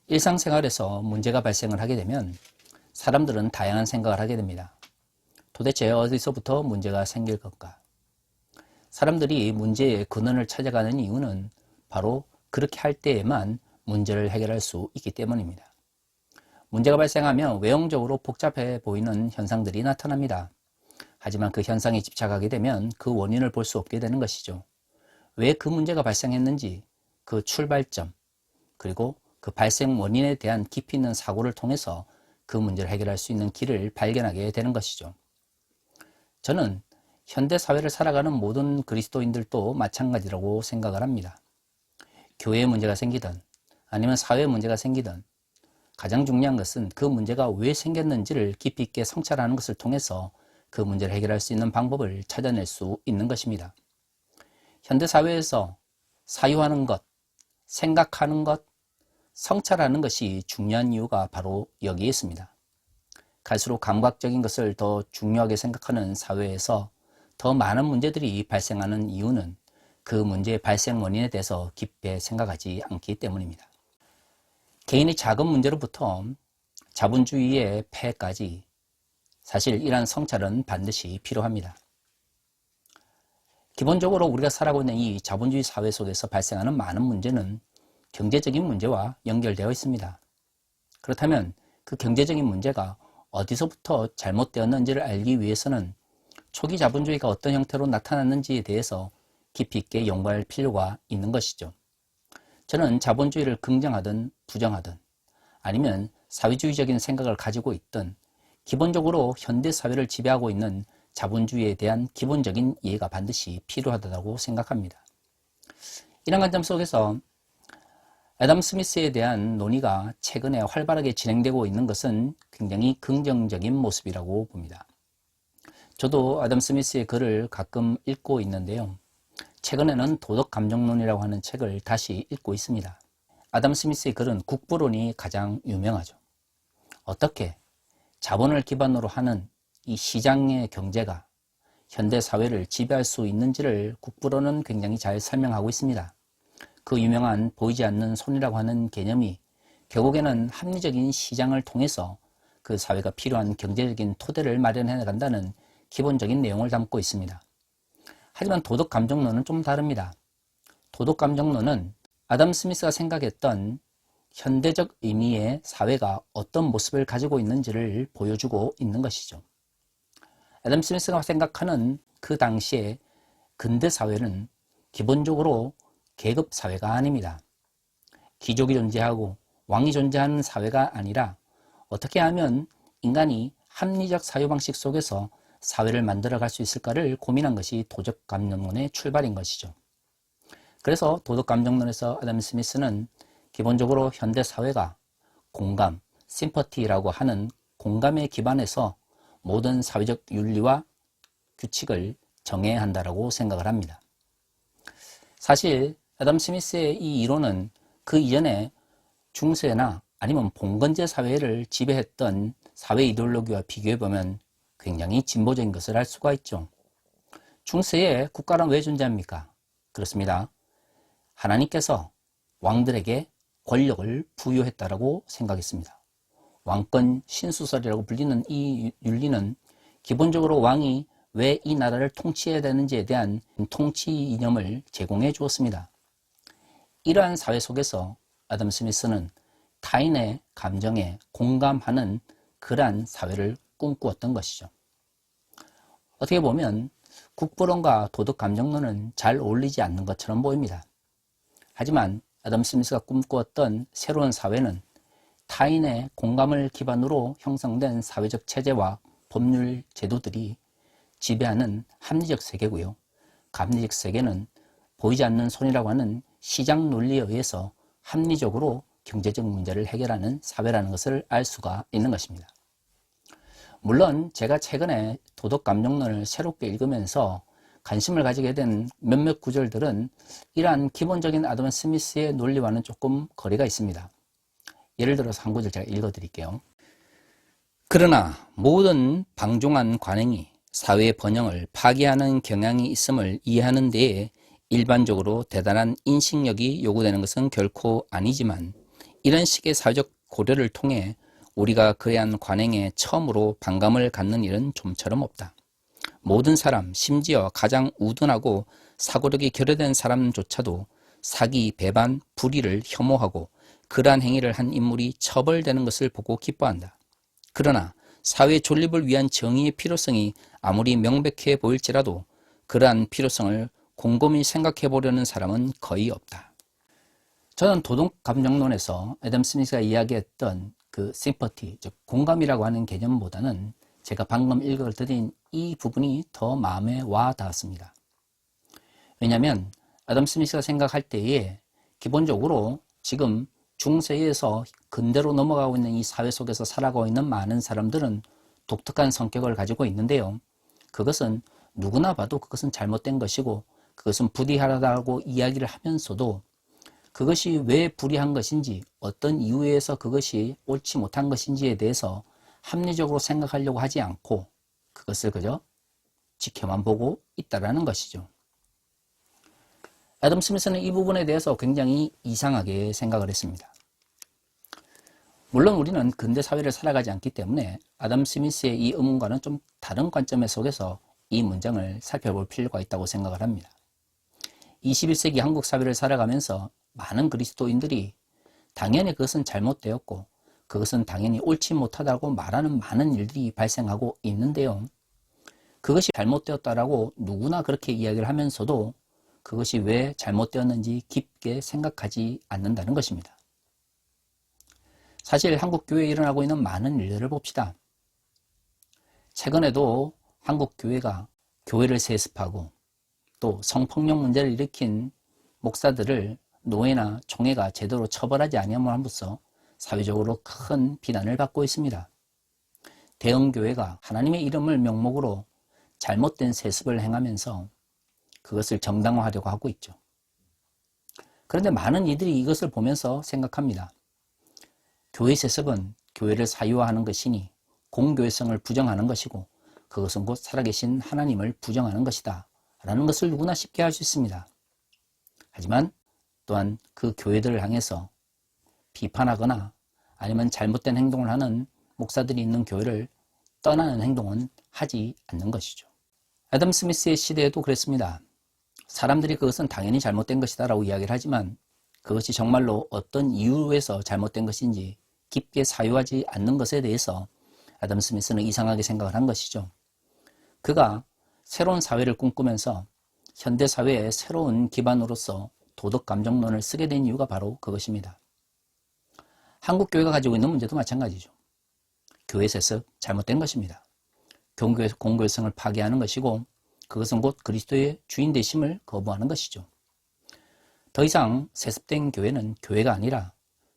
일상생활에서 문제가 발생을 하게 되면 사람들은 다양한 생각을 하게 됩니다. 도대체 어디서부터 문제가 생길 것까? 사람들이 문제의 근원을 찾아가는 이유는 바로 그렇게 할 때에만 문제를 해결할 수 있기 때문입니다. 문제가 발생하면 외형적으로 복잡해 보이는 현상들이 나타납니다. 하지만 그 현상에 집착하게 되면 그 원인을 볼 수 없게 되는 것이죠. 왜 그 문제가 발생했는지, 그 출발점, 그리고 그 발생 원인에 대한 깊이 있는 사고를 통해서 그 문제를 해결할 수 있는 길을 발견하게 되는 것이죠. 저는 현대 사회를 살아가는 모든 그리스도인들도 마찬가지라고 생각을 합니다. 교회에 문제가 생기든 아니면 사회에 문제가 생기든 가장 중요한 것은 그 문제가 왜 생겼는지를 깊이 있게 성찰하는 것을 통해서 그 문제를 해결할 수 있는 방법을 찾아낼 수 있는 것입니다. 현대 사회에서 사유하는 것, 생각하는 것, 성찰하는 것이 중요한 이유가 바로 여기에 있습니다. 갈수록 감각적인 것을 더 중요하게 생각하는 사회에서 더 많은 문제들이 발생하는 이유는 그 문제의 발생 원인에 대해서 깊이 생각하지 않기 때문입니다. 개인의 작은 문제로부터 자본주의의 폐해까지 사실 이러한 성찰은 반드시 필요합니다. 기본적으로 우리가 살아가고 있는 이 자본주의 사회 속에서 발생하는 많은 문제는 경제적인 문제와 연결되어 있습니다. 그렇다면 그 경제적인 문제가 어디서부터 잘못되었는지를 알기 위해서는 초기 자본주의가 어떤 형태로 나타났는지에 대해서 깊이 있게 연구할 필요가 있는 것이죠. 저는 자본주의를 긍정하든 부정하든 아니면 사회주의적인 생각을 가지고 있든 기본적으로 현대 사회를 지배하고 있는 자본주의에 대한 기본적인 이해가 반드시 필요하다고 생각합니다. 이런 관점 속에서 애덤 스미스에 대한 논의가 최근에 활발하게 진행되고 있는 것은 굉장히 긍정적인 모습이라고 봅니다. 저도 애덤 스미스의 글을 가끔 읽고 있는데요. 최근에는 도덕감정론이라고 하는 책을 다시 읽고 있습니다. 애덤 스미스의 글은 국부론이 가장 유명하죠. 어떻게 자본을 기반으로 하는 이 시장의 경제가 현대 사회를 지배할 수 있는지를 국부론은 굉장히 잘 설명하고 있습니다. 그 유명한 보이지 않는 손이라고 하는 개념이 결국에는 합리적인 시장을 통해서 그 사회가 필요한 경제적인 토대를 마련해 나간다는 기본적인 내용을 담고 있습니다. 하지만 도덕감정론은 좀 다릅니다. 도덕감정론은 애덤 스미스가 생각했던 현대적 의미의 사회가 어떤 모습을 가지고 있는지를 보여주고 있는 것이죠. 애덤 스미스가 생각하는 그 당시의 근대 사회는 기본적으로 계급 사회가 아닙니다. 귀족이 존재하고 왕이 존재하는 사회가 아니라 어떻게 하면 인간이 합리적 사유 방식 속에서 사회를 만들어갈 수 있을까를 고민한 것이 도덕감정론의 출발인 것이죠. 그래서 도덕감정론에서 애덤 스미스는 기본적으로 현대 사회가 공감, 심퍼티라고 하는 공감에 기반해서 모든 사회적 윤리와 규칙을 정해야 한다고 생각을 합니다. 사실 애덤 스미스의 이 이론은 그 이전에 중세나 아니면 봉건제 사회를 지배했던 사회 이데올로기와 비교해보면 굉장히 진보적인 것을 알 수가 있죠. 중세에 국가란 왜 존재합니까? 그렇습니다. 하나님께서 왕들에게 권력을 부여했다고 생각했습니다. 왕권 신수설이라고 불리는 이 윤리는 기본적으로 왕이 왜 이 나라를 통치해야 되는지에 대한 통치 이념을 제공해 주었습니다. 이러한 사회 속에서 애덤 스미스는 타인의 감정에 공감하는 그러한 사회를 꿈꾸었던 것이죠. 어떻게 보면 국부론과 도덕감정론은 잘 어울리지 않는 것처럼 보입니다. 하지만 애덤 스미스가 꿈꾸었던 새로운 사회는 타인의 공감을 기반으로 형성된 사회적 체제와 법률 제도들이 지배하는 합리적 세계고요. 감리적 세계는 보이지 않는 손이라고 하는 시장 논리에 의해서 합리적으로 경제적 문제를 해결하는 사회라는 것을 알 수가 있는 것입니다. 물론 제가 최근에 도덕감정론을 새롭게 읽으면서 관심을 가지게 된 몇몇 구절들은 이러한 기본적인 애덤 스미스의 논리와는 조금 거리가 있습니다. 예를 들어서 한 구절 제가 읽어드릴게요. 그러나 모든 방종한 관행이 사회의 번영을 파괴하는 경향이 있음을 이해하는 데에 일반적으로 대단한 인식력이 요구되는 것은 결코 아니지만 이런 식의 사회적 고려를 통해 우리가 그에 한 관행에 처음으로 반감을 갖는 일은 좀처럼 없다. 모든 사람, 심지어 가장 우둔하고 사고력이 결여된 사람조차도 사기, 배반, 불의를 혐오하고 그러한 행위를 한 인물이 처벌되는 것을 보고 기뻐한다. 그러나 사회 존립을 위한 정의의 필요성이 아무리 명백해 보일지라도 그러한 필요성을 곰곰이 생각해 보려는 사람은 거의 없다. 저는 도덕감정론에서 애덤 스미스가 이야기했던 그 심퍼티, 즉 공감이라고 하는 개념보다는 제가 방금 읽어드린 이 부분이 더 마음에 와 닿았습니다. 왜냐하면 애덤 스미스가 생각할 때에 기본적으로 지금 중세에서 근대로 넘어가고 있는 이 사회 속에서 살아가고 있는 많은 사람들은 독특한 성격을 가지고 있는데요. 그것은 누구나 봐도 그것은 잘못된 것이고 그것은 부리하다고 이야기를 하면서도 그것이 왜 불의한 것인지, 어떤 이유에서 그것이 옳지 못한 것인지에 대해서 합리적으로 생각하려고 하지 않고 그것을 그저 지켜만 보고 있다라는 것이죠. 애덤 스미스는 이 부분에 대해서 굉장히 이상하게 생각을 했습니다. 물론 우리는 근대 사회를 살아가지 않기 때문에 애덤 스미스의 이 의문과는 좀 다른 관점 속에서 이 문장을 살펴볼 필요가 있다고 생각을 합니다. 21세기 한국 사회를 살아가면서 많은 그리스도인들이 당연히 그것은 잘못되었고 그것은 당연히 옳지 못하다고 말하는 많은 일들이 발생하고 있는데요. 그것이 잘못되었다라고 누구나 그렇게 이야기를 하면서도 그것이 왜 잘못되었는지 깊게 생각하지 않는다는 것입니다. 사실 한국 교회에 일어나고 있는 많은 일들을 봅시다. 최근에도 한국 교회가 교회를 세습하고 또 성폭력 문제를 일으킨 목사들을 노예나 총회가 제대로 처벌하지 아니함으로써 사회적으로 큰 비난을 받고 있습니다. 대형교회가 하나님의 이름을 명목으로 잘못된 세습을 행하면서 그것을 정당화하려고 하고 있죠. 그런데 많은 이들이 이것을 보면서 생각합니다. 교회 세습은 교회를 사유화하는 것이니 공교회성을 부정하는 것이고 그것은 곧 살아계신 하나님을 부정하는 것이다 라는 것을 누구나 쉽게 할 수 있습니다. 하지만 또한 그 교회들을 향해서 비판하거나 아니면 잘못된 행동을 하는 목사들이 있는 교회를 떠나는 행동은 하지 않는 것이죠. 애덤 스미스의 시대에도 그랬습니다. 사람들이 그것은 당연히 잘못된 것이다 라고 이야기를 하지만 그것이 정말로 어떤 이유에서 잘못된 것인지 깊게 사유하지 않는 것에 대해서 애덤 스미스는 이상하게 생각을 한 것이죠. 그가 새로운 사회를 꿈꾸면서 현대사회의 새로운 기반으로서 도덕감정론을 쓰게 된 이유가 바로 그것입니다. 한국교회가 가지고 있는 문제도 마찬가지죠. 교회 세습 잘못된 것입니다. 공교회성을 파괴하는 것이고 그것은 곧 그리스도의 주인 되심을 거부하는 것이죠. 더 이상 세습된 교회는 교회가 아니라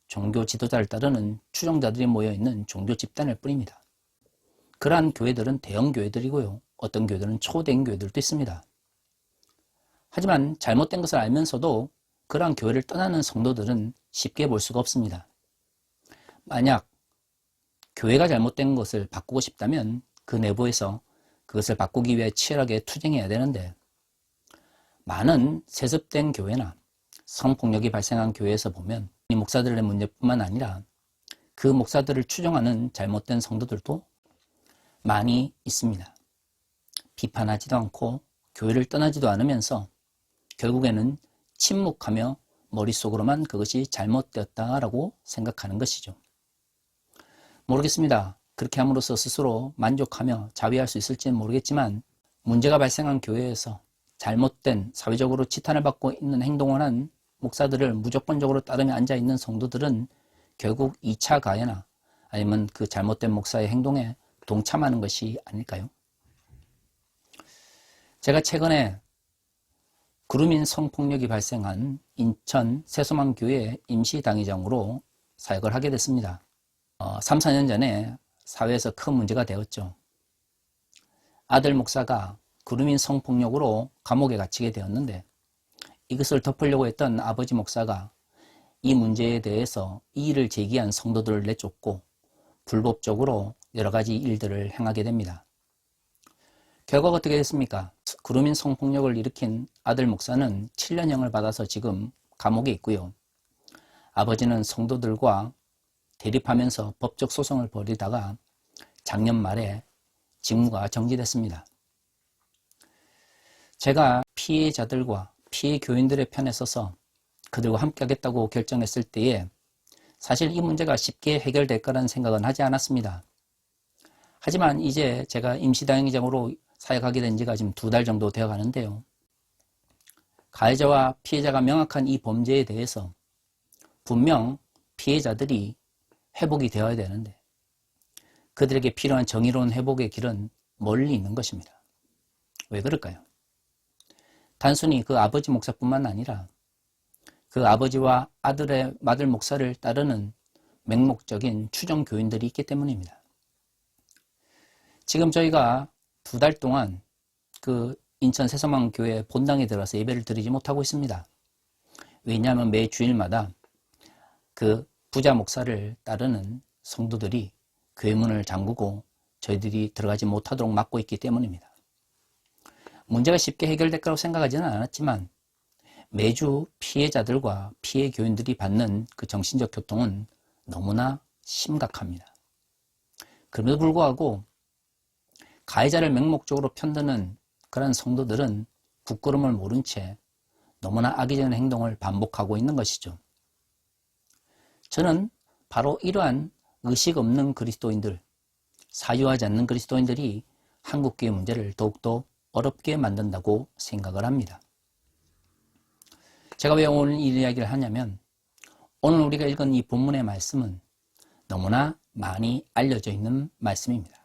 종교 지도자를 따르는 추종자들이 모여있는 종교 집단일 뿐입니다. 그러한 교회들은 대형 교회들이고요. 어떤 교회들은 초대형 교회들도 있습니다. 하지만 잘못된 것을 알면서도 그러한 교회를 떠나는 성도들은 쉽게 볼 수가 없습니다. 만약 교회가 잘못된 것을 바꾸고 싶다면 그 내부에서 그것을 바꾸기 위해 치열하게 투쟁해야 되는데 많은 세습된 교회나 성폭력이 발생한 교회에서 보면 이 목사들의 문제뿐만 아니라 그 목사들을 추종하는 잘못된 성도들도 많이 있습니다. 비판하지도 않고 교회를 떠나지도 않으면서 결국에는 침묵하며 머릿속으로만 그것이 잘못되었다라고 생각하는 것이죠. 모르겠습니다. 그렇게 함으로써 스스로 만족하며 자위할 수 있을지는 모르겠지만 문제가 발생한 교회에서 잘못된 사회적으로 지탄을 받고 있는 행동을 한 목사들을 무조건적으로 따르며 앉아있는 성도들은 결국 2차 가해나 아니면 그 잘못된 목사의 행동에 동참하는 것이 아닐까요? 제가 최근에 구루민 성폭력이 발생한 인천 세소망교회 임시당회장으로 사역을 하게 됐습니다. 3, 4년 전에 사회에서 큰 문제가 되었죠. 아들 목사가 구루민 성폭력으로 감옥에 갇히게 되었는데 이것을 덮으려고 했던 아버지 목사가 이 문제에 대해서 이의를 제기한 성도들을 내쫓고 불법적으로 여러 가지 일들을 행하게 됩니다. 결과가 어떻게 됐습니까? 구루민 성폭력을 일으킨 아들 목사는 7년형을 받아서 지금 감옥에 있고요. 아버지는 성도들과 대립하면서 법적 소송을 벌이다가 작년 말에 직무가 정지됐습니다. 제가 피해자들과 피해 교인들의 편에 서서 그들과 함께 하겠다고 결정했을 때에 사실 이 문제가 쉽게 해결될 거라는 생각은 하지 않았습니다. 하지만 이제 제가 임시당회장으로 사역하게 된 지가 지금 2달 정도 되어 가는데요. 가해자와 피해자가 명확한 이 범죄에 대해서 분명 피해자들이 회복이 되어야 되는데 그들에게 필요한 정의로운 회복의 길은 멀리 있는 것입니다. 왜 그럴까요? 단순히 그 아버지 목사뿐만 아니라 그 아버지와 아들 목사를 따르는 맹목적인 추종 교인들이 있기 때문입니다. 지금 저희가 2달 동안 그 인천 새서망교회 본당에 들어가서 예배를 드리지 못하고 있습니다. 왜냐하면 매 주일마다 그 부자 목사를 따르는 성도들이 교회 문을 잠그고 저희들이 들어가지 못하도록 막고 있기 때문입니다. 문제가 쉽게 해결될 거라고 생각하지는 않았지만 매주 피해자들과 피해 교인들이 받는 그 정신적 고통은 너무나 심각합니다. 그럼에도 불구하고 가해자를 맹목적으로 편드는 그런 성도들은 부끄러움을 모른 채 너무나 악의적인 행동을 반복하고 있는 것이죠. 저는 바로 이러한 의식 없는 그리스도인들, 사유하지 않는 그리스도인들이 한국교회 문제를 더욱더 어렵게 만든다고 생각을 합니다. 제가 왜 오늘 이 이야기를 하냐면 오늘 우리가 읽은 이 본문의 말씀은 너무나 많이 알려져 있는 말씀입니다.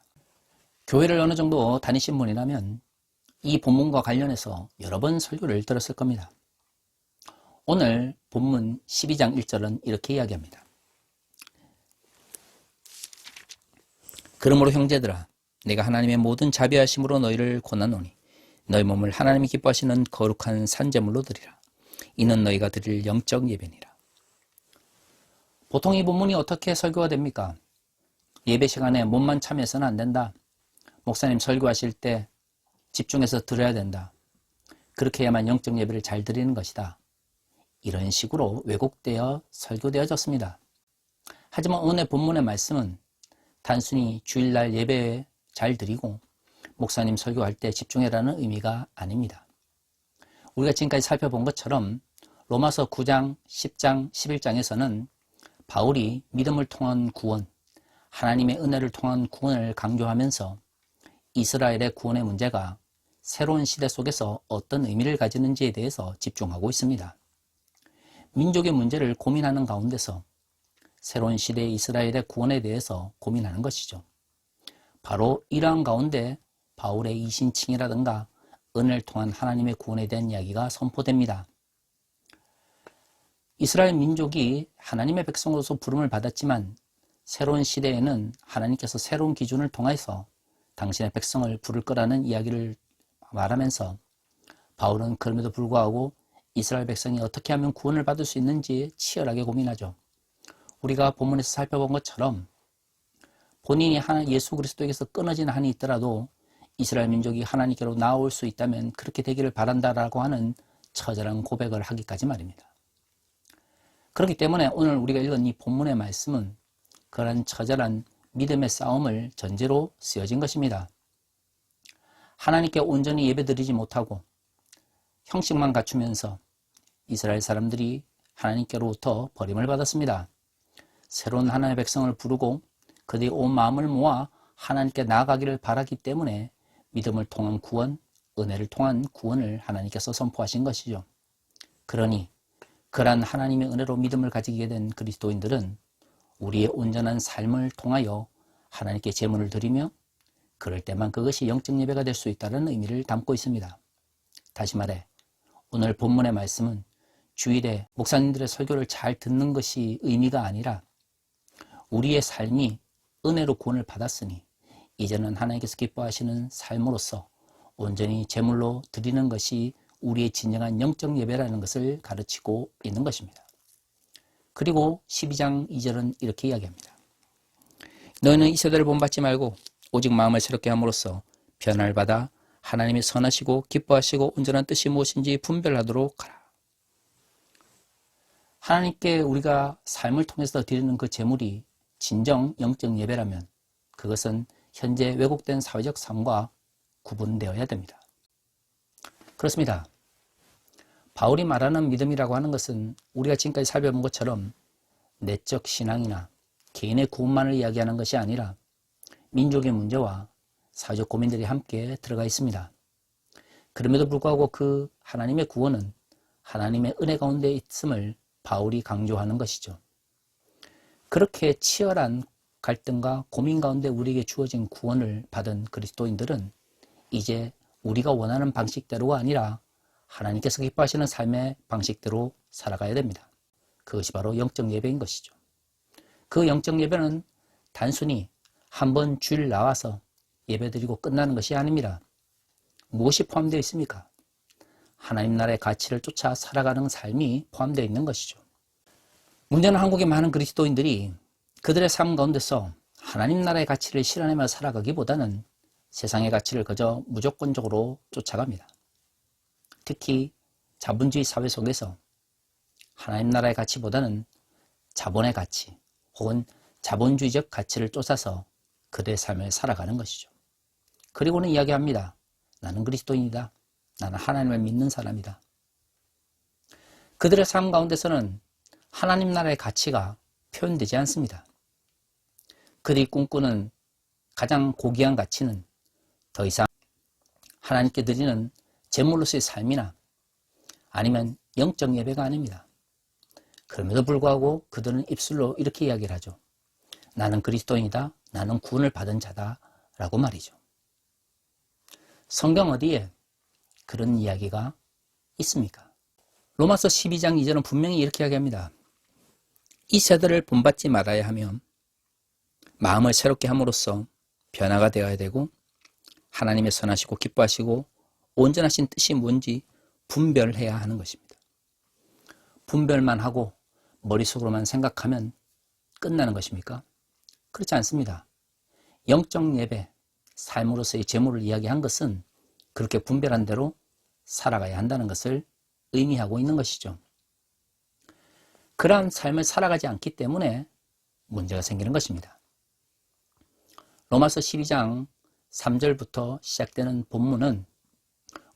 교회를 어느 정도 다니신 분이라면 이 본문과 관련해서 여러 번 설교를 들었을 겁니다. 오늘 본문 12장 1절은 이렇게 이야기합니다. 그러므로 형제들아 내가 하나님의 모든 자비하심으로 너희를 권하노니 너희 몸을 하나님이 기뻐하시는 거룩한 산제물로 드리라. 이는 너희가 드릴 영적 예배니라. 보통 이 본문이 어떻게 설교가 됩니까? 예배 시간에 몸만 참여해서는 안 된다. 목사님 설교하실 때 집중해서 들어야 된다. 그렇게 해야만 영적 예배를 잘 드리는 것이다. 이런 식으로 왜곡되어 설교되어졌습니다. 하지만 오늘 본문의 말씀은 단순히 주일날 예배 잘 드리고 목사님 설교할 때 집중해라는 의미가 아닙니다. 우리가 지금까지 살펴본 것처럼 로마서 9장, 10장, 11장에서는 바울이 믿음을 통한 구원, 하나님의 은혜를 통한 구원을 강조하면서 이스라엘의 구원의 문제가 새로운 시대 속에서 어떤 의미를 가지는지에 대해서 집중하고 있습니다. 민족의 문제를 고민하는 가운데서 새로운 시대의 이스라엘의 구원에 대해서 고민하는 것이죠. 바로 이러한 가운데 바울의 이신칭이라든가 은혜를 통한 하나님의 구원에 대한 이야기가 선포됩니다. 이스라엘 민족이 하나님의 백성으로서 부름을 받았지만 새로운 시대에는 하나님께서 새로운 기준을 통해서 당신의 백성을 부를 거라는 이야기를 말하면서 바울은 그럼에도 불구하고 이스라엘 백성이 어떻게 하면 구원을 받을 수 있는지 치열하게 고민하죠. 우리가 본문에서 살펴본 것처럼 본인이 예수 그리스도에게서 끊어진 한이 있더라도 이스라엘 민족이 하나님께로 나올 수 있다면 그렇게 되기를 바란다라고 하는 처절한 고백을 하기까지 말입니다. 그렇기 때문에 오늘 우리가 읽은 이 본문의 말씀은 그런 처절한 믿음의 싸움을 전제로 쓰여진 것입니다. 하나님께 온전히 예배드리지 못하고 형식만 갖추면서 이스라엘 사람들이 하나님께로부터 버림을 받았습니다. 새로운 하나님의 백성을 부르고 그들이 온 마음을 모아 하나님께 나아가기를 바라기 때문에 믿음을 통한 구원, 은혜를 통한 구원을 하나님께서 선포하신 것이죠. 그러니 그러한 하나님의 은혜로 믿음을 가지게 된 그리스도인들은 우리의 온전한 삶을 통하여 하나님께 제물을 드리며 그럴 때만 그것이 영적 예배가 될 수 있다는 의미를 담고 있습니다. 다시 말해 오늘 본문의 말씀은 주일에 목사님들의 설교를 잘 듣는 것이 의미가 아니라 우리의 삶이 은혜로 구원을 받았으니 이제는 하나님께서 기뻐하시는 삶으로서 온전히 제물로 드리는 것이 우리의 진정한 영적 예배라는 것을 가르치고 있는 것입니다. 그리고 12장 2절은 이렇게 이야기합니다. 너희는 이 세대를 본받지 말고 오직 마음을 새롭게 함으로써 변화를 받아 하나님이 선하시고 기뻐하시고 온전한 뜻이 무엇인지 분별하도록 하라. 하나님께 우리가 삶을 통해서 드리는 그 제물이 진정 영적 예배라면 그것은 현재 왜곡된 사회적 삶과 구분되어야 됩니다. 그렇습니다. 바울이 말하는 믿음이라고 하는 것은 우리가 지금까지 살펴본 것처럼 내적 신앙이나 개인의 구원만을 이야기하는 것이 아니라 민족의 문제와 사회적 고민들이 함께 들어가 있습니다. 그럼에도 불구하고 그 하나님의 구원은 하나님의 은혜 가운데 있음을 바울이 강조하는 것이죠. 그렇게 치열한 갈등과 고민 가운데 우리에게 주어진 구원을 받은 그리스도인들은 이제 우리가 원하는 방식대로가 아니라 하나님께서 기뻐하시는 삶의 방식대로 살아가야 됩니다. 그것이 바로 영적 예배인 것이죠. 그 영적 예배는 단순히 한번 주일 나와서 예배드리고 끝나는 것이 아닙니다. 무엇이 포함되어 있습니까? 하나님 나라의 가치를 쫓아 살아가는 삶이 포함되어 있는 것이죠. 문제는 한국의 많은 그리스도인들이 그들의 삶 가운데서 하나님 나라의 가치를 실현하며 살아가기보다는 세상의 가치를 그저 무조건적으로 쫓아갑니다. 특히 자본주의 사회 속에서 하나님 나라의 가치보다는 자본의 가치 혹은 자본주의적 가치를 쫓아서 그들의 삶을 살아가는 것이죠. 그리고는 이야기합니다. 나는 그리스도인이다. 나는 하나님을 믿는 사람이다. 그들의 삶 가운데서는 하나님 나라의 가치가 표현되지 않습니다. 그들이 꿈꾸는 가장 고귀한 가치는 더 이상 하나님께 드리는 제물로서의 삶이나 아니면 영적 예배가 아닙니다. 그럼에도 불구하고 그들은 입술로 이렇게 이야기를 하죠. 나는 그리스도인이다. 나는 구원을 받은 자다. 라고 말이죠. 성경 어디에 그런 이야기가 있습니까? 로마서 12장 2절은 분명히 이렇게 이야기합니다. 이 세대를 본받지 말아야 하며 마음을 새롭게 함으로써 변화가 되어야 되고 하나님의 선하시고 기뻐하시고 온전하신 뜻이 뭔지 분별해야 하는 것입니다. 분별만 하고 머릿속으로만 생각하면 끝나는 것입니까? 그렇지 않습니다. 영적 예배, 삶으로서의 제물을 이야기한 것은 그렇게 분별한 대로 살아가야 한다는 것을 의미하고 있는 것이죠. 그러한 삶을 살아가지 않기 때문에 문제가 생기는 것입니다. 로마서 12장 3절부터 시작되는 본문은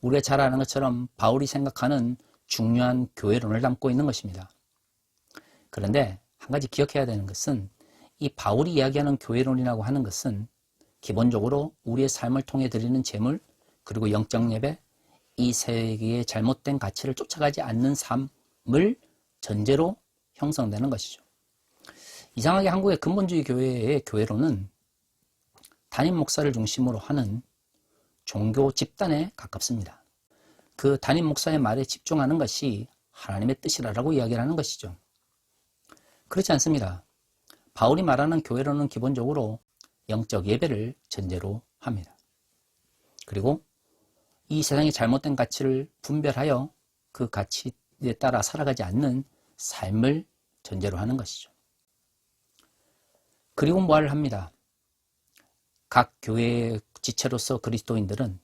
우리가 잘 아는 것처럼 바울이 생각하는 중요한 교회론을 담고 있는 것입니다. 그런데 한 가지 기억해야 되는 것은 이 바울이 이야기하는 교회론이라고 하는 것은 기본적으로 우리의 삶을 통해 드리는 제물 그리고 영적 예배 이 세 개의 잘못된 가치를 쫓아가지 않는 삶을 전제로 형성되는 것이죠. 이상하게 한국의 근본주의 교회의 교회론은 담임 목사를 중심으로 하는 종교 집단에 가깝습니다. 그 담임 목사의 말에 집중하는 것이 하나님의 뜻이라고 이야기를 하는 것이죠. 그렇지 않습니다. 바울이 말하는 교회론은 기본적으로 영적 예배를 전제로 합니다. 그리고 이 세상의 잘못된 가치를 분별하여 그 가치에 따라 살아가지 않는 삶을 전제로 하는 것이죠. 그리고 뭐를 합니다. 각 교회의 지체로서 그리스도인들은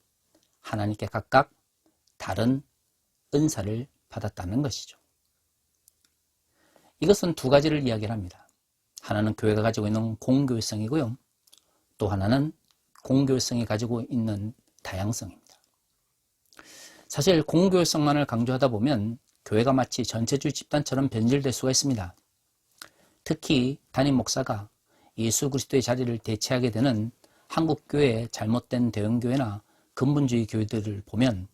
하나님께 각각 다른 은사를 받았다는 것이죠. 이것은 두 가지를 이야기를 합니다. 하나는 교회가 가지고 있는 공교회성이고요. 또 하나는 공교회성이 가지고 있는 다양성입니다. 사실 공교회성만을 강조하다 보면 교회가 마치 전체주의 집단처럼 변질될 수가 있습니다. 특히 담임 목사가 예수 그리스도의 자리를 대체하게 되는 한국교회의 잘못된 대형교회나 근본주의 교회들을 보면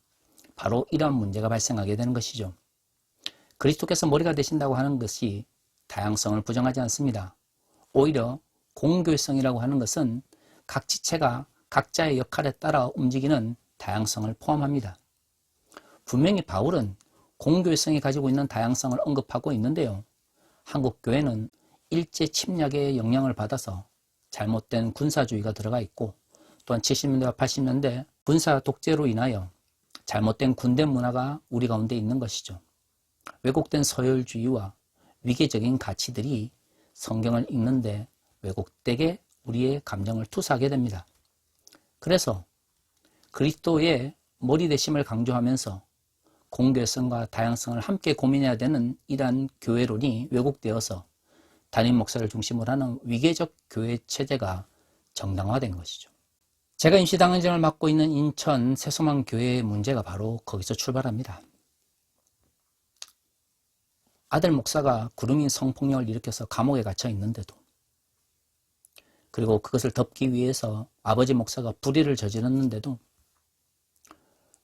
바로 이러한 문제가 발생하게 되는 것이죠. 그리스도께서 머리가 되신다고 하는 것이 다양성을 부정하지 않습니다. 오히려 공교회성이라고 하는 것은 각 지체가 각자의 역할에 따라 움직이는 다양성을 포함합니다. 분명히 바울은 공교회성이 가지고 있는 다양성을 언급하고 있는데요. 한국교회는 일제 침략의 영향을 받아서 잘못된 군사주의가 들어가 있고 또한 70년대와 80년대 군사 독재로 인하여 잘못된 군대 문화가 우리 가운데 있는 것이죠. 왜곡된 서열주의와 위계적인 가치들이 성경을 읽는데 왜곡되게 우리의 감정을 투사하게 됩니다. 그래서 그리스도의 머리 되심을 강조하면서 공개성과 다양성을 함께 고민해야 되는 이러한 교회론이 왜곡되어서 담임 목사를 중심으로 하는 위계적 교회 체제가 정당화된 것이죠. 제가 임시당회장을 맡고 있는 인천 새소망 교회의 문제가 바로 거기서 출발합니다. 아들 목사가 구루민 성폭력을 일으켜서 감옥에 갇혀 있는데도, 그리고 그것을 덮기 위해서 아버지 목사가 불의를 저질렀는데도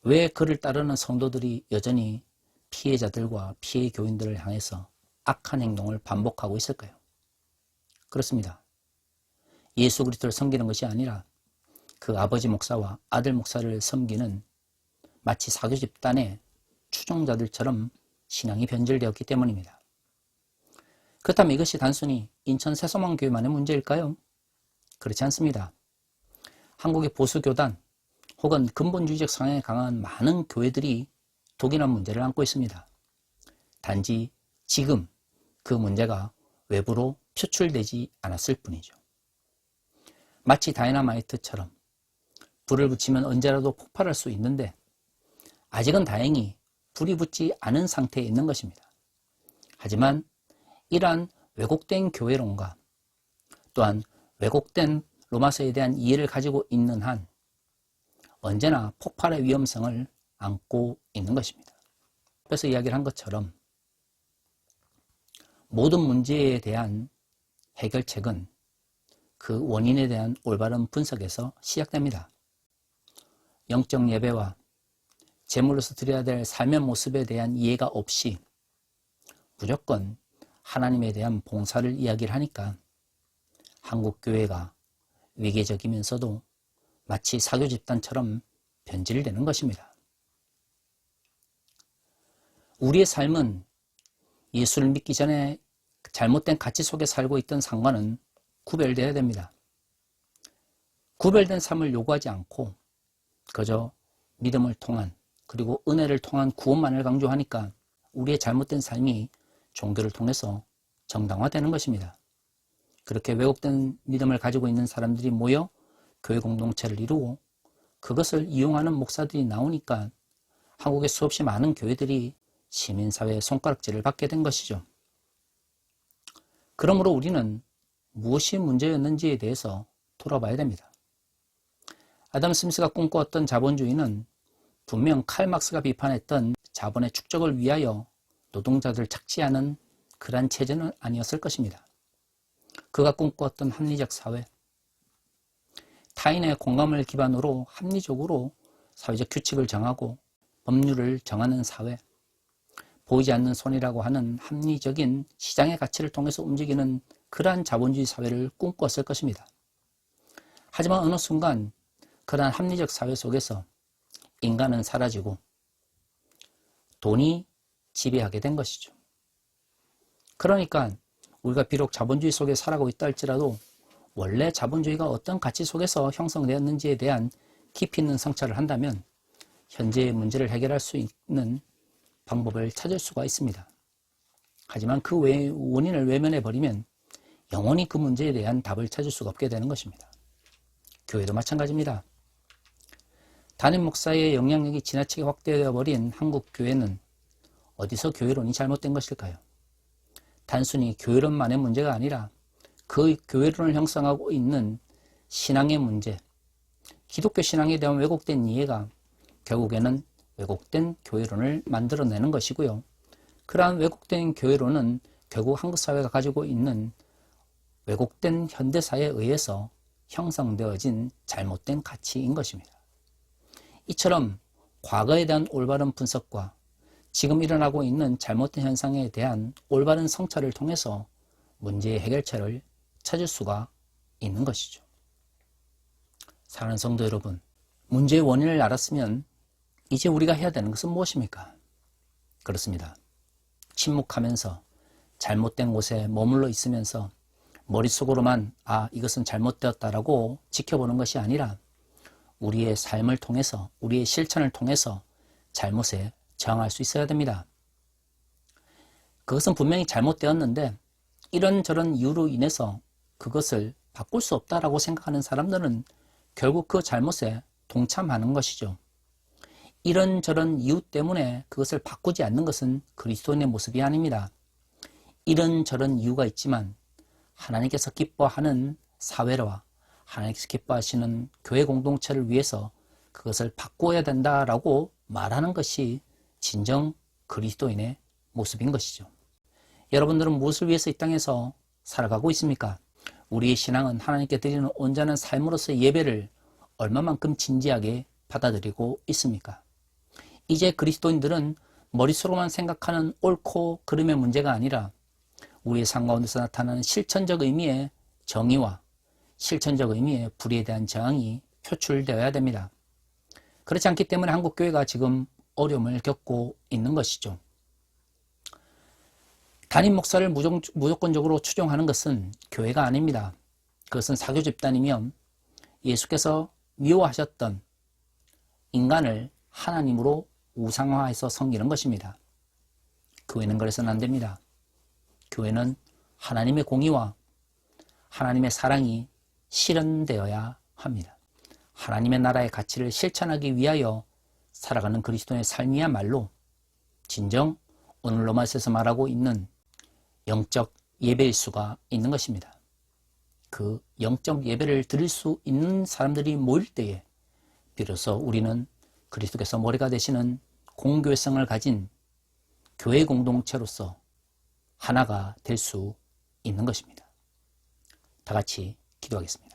왜 그를 따르는 성도들이 여전히 피해자들과 피해 교인들을 향해서 악한 행동을 반복하고 있을까요? 그렇습니다. 예수 그리스도를 섬기는 것이 아니라 그 아버지 목사와 아들 목사를 섬기는 마치 사교 집단의 추종자들처럼 신앙이 변질되었기 때문입니다. 그렇다면 이것이 단순히 인천 새소망교회만의 문제일까요? 그렇지 않습니다. 한국의 보수교단 혹은 근본주의적 성향에 강한 많은 교회들이 독일한 문제를 안고 있습니다. 단지 지금 그 문제가 외부로 표출되지 않았을 뿐이죠. 마치 다이너마이트처럼 불을 붙이면 언제라도 폭발할 수 있는데 아직은 다행히 불이 붙지 않은 상태에 있는 것입니다. 하지만 이러한 왜곡된 교회론과 또한 왜곡된 로마서에 대한 이해를 가지고 있는 한 언제나 폭발의 위험성을 안고 있는 것입니다. 앞에서 이야기를 한 것처럼 모든 문제에 대한 해결책은 그 원인에 대한 올바른 분석에서 시작됩니다. 영적 예배와 제물로서 드려야 될 삶의 모습에 대한 이해가 없이 무조건 하나님에 대한 봉사를 이야기를 하니까 한국 교회가 위계적이면서도 마치 사교 집단처럼 변질되는 것입니다. 우리의 삶은 예수를 믿기 전에 잘못된 가치 속에 살고 있던 상과는 구별되어야 됩니다. 구별된 삶을 요구하지 않고 그저 믿음을 통한 그리고 은혜를 통한 구원만을 강조하니까 우리의 잘못된 삶이 종교를 통해서 정당화되는 것입니다. 그렇게 왜곡된 믿음을 가지고 있는 사람들이 모여 교회 공동체를 이루고 그것을 이용하는 목사들이 나오니까 한국의 수없이 많은 교회들이 시민사회의 손가락질을 받게 된 것이죠. 그러므로 우리는 무엇이 문제였는지에 대해서 돌아봐야 됩니다. 아담 스미스가 꿈꾸었던 자본주의는 분명 칼 막스가 비판했던 자본의 축적을 위하여 노동자들을 착취하는 그러한 체제는 아니었을 것입니다. 그가 꿈꾸었던 합리적 사회, 타인의 공감을 기반으로 합리적으로 사회적 규칙을 정하고 법률을 정하는 사회, 보이지 않는 손이라고 하는 합리적인 시장의 가치를 통해서 움직이는 그러한 자본주의 사회를 꿈꾸었을 것입니다. 하지만 어느 순간 그러한 합리적 사회 속에서 인간은 사라지고 돈이 지배하게 된 것이죠. 그러니까 우리가 비록 자본주의 속에 살아가고 있다 할지라도 원래 자본주의가 어떤 가치 속에서 형성되었는지에 대한 깊이 있는 성찰을 한다면 현재의 문제를 해결할 수 있는 방법을 찾을 수가 있습니다. 하지만 그 원인을 외면해버리면 영원히 그 문제에 대한 답을 찾을 수가 없게 되는 것입니다. 교회도 마찬가지입니다. 담임 목사의 영향력이 지나치게 확대되어 버린 한국 교회는 어디서 교회론이 잘못된 것일까요? 단순히 교회론만의 문제가 아니라 그 교회론을 형성하고 있는 신앙의 문제, 기독교 신앙에 대한 왜곡된 이해가 결국에는 왜곡된 교회론을 만들어내는 것이고요. 그러한 왜곡된 교회론은 결국 한국 사회가 가지고 있는 왜곡된 현대사에 의해서 형성되어진 잘못된 가치인 것입니다. 이처럼 과거에 대한 올바른 분석과 지금 일어나고 있는 잘못된 현상에 대한 올바른 성찰을 통해서 문제의 해결책을 찾을 수가 있는 것이죠. 사랑하는 성도 여러분, 문제의 원인을 알았으면 이제 우리가 해야 되는 것은 무엇입니까? 그렇습니다. 침묵하면서 잘못된 곳에 머물러 있으면서 머릿속으로만 이것은 잘못되었다라고 지켜보는 것이 아니라 우리의 삶을 통해서 우리의 실천을 통해서 잘못에 저항할 수 있어야 됩니다. 그것은 분명히 잘못되었는데 이런저런 이유로 인해서 그것을 바꿀 수 없다라고 생각하는 사람들은 결국 그 잘못에 동참하는 것이죠. 이런저런 이유 때문에 그것을 바꾸지 않는 것은 그리스도인의 모습이 아닙니다. 이런저런 이유가 있지만 하나님께서 기뻐하는 사회와 하나님께서 기뻐하시는 교회 공동체를 위해서 그것을 바꾸어야 된다라고 말하는 것이 진정 그리스도인의 모습인 것이죠. 여러분들은 무엇을 위해서 이 땅에서 살아가고 있습니까? 우리의 신앙은 하나님께 드리는 온전한 삶으로서의 예배를 얼마만큼 진지하게 받아들이고 있습니까? 이제 그리스도인들은 머릿속으로만 생각하는 옳고 그름의 문제가 아니라 우리의 삶 가운데서 나타나는 실천적 의미의 정의와 실천적 의미의 불의에 대한 저항이 표출되어야 됩니다. 그렇지 않기 때문에 한국교회가 지금 어려움을 겪고 있는 것이죠. 담임 목사를 무조건적으로 추종하는 것은 교회가 아닙니다. 그것은 사교 집단이며 예수께서 미워하셨던 인간을 하나님으로 우상화해서 섬기는 것입니다. 교회는 그래서는 안 됩니다. 교회는 하나님의 공의와 하나님의 사랑이 실현되어야 합니다. 하나님의 나라의 가치를 실천하기 위하여 살아가는 그리스도의 삶이야말로 진정 오늘 로마서에서 말하고 있는 영적 예배일 수가 있는 것입니다. 그 영적 예배를 드릴 수 있는 사람들이 모일 때에 비로소 우리는 그리스도께서 머리가 되시는 공교회성을 가진 교회 공동체로서 하나가 될 수 있는 것입니다. 다 같이 기도하겠습니다.